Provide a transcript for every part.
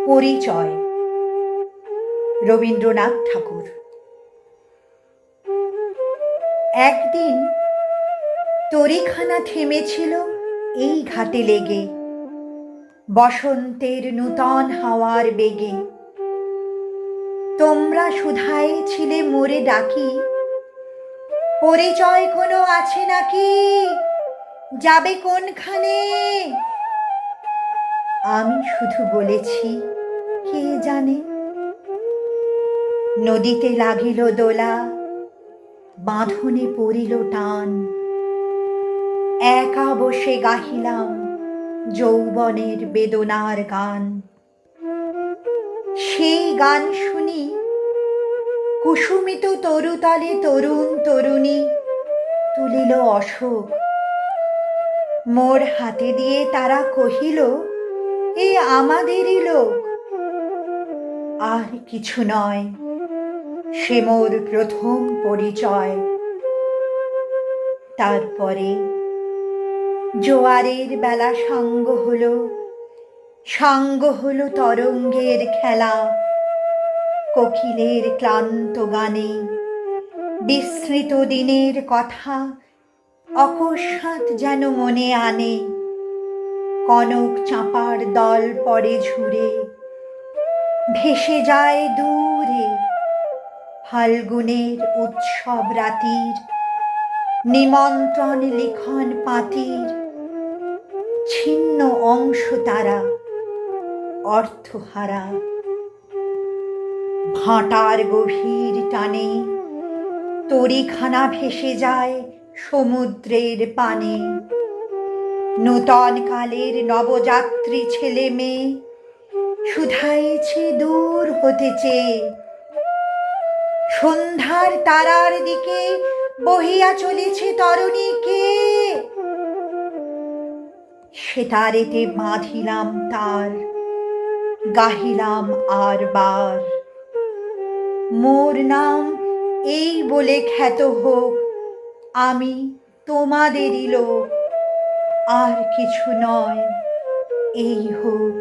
পরিচয়। রবীন্দ্রনাথ ঠাকুর। একদিন তরীখানা থেমেছিল এই ঘাটে লেগে, বসন্তের নূতন হাওয়ার বেগে। তোমরা শুধায় ছিলে মোরে ডাকি, পরিচয় কোনো আছে নাকি, যাবে কোনখানে? আমি শুধু বলেছি, কে জানে। নদীতে লাগিল দোলা, বাঁধনে পড়িল টান। একা বসে গাহিলাম যৌবনের বেদনার গান। সেই গান শুনি কুসুমিত তরুতলে তরুণ তরুণী তুলিল অশোক। মোর হাতে দিয়ে তারা কহিল, এ আমাদেরই লোক। আর কিছু নয়, সে মোর প্রথম পরিচয়। তারপরে জোয়ারের বেলা সাঙ্গ হলো তরঙ্গের খেলা। কোকিলের ক্লান্ত গানে বিস্মৃত দিনের কথা অকস্মাৎ যেন মনে আনে। কনক চাঁপার দল পড়ে ঝুরে, ভেসে যায় দূরে। ফাল্গুনের উৎসব রাতির নিমন্ত্রণ লিখন পাতির ছিন্ন অংশ তারা, অর্থহারা। ভাটার গভীর টানে তরীখানা ভেসে যায় সমুদ্রের পানে। নূতন কালের নবযাত্রী ছেলে মেয়ে শুধাইছে দূর হতে চেয়ে। সন্ধ্যার তারার দিকে বহিয়া চলেছে তরুণীকে। সে তারেতে বাঁধিলাম তার, গাহিলাম আর বার। মোর নাম এই বলে খ্যাত হোক, আমি তোমাদেরই লোক। আর কিছু নয়, এই হোক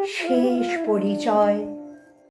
শেষ পরিচয়।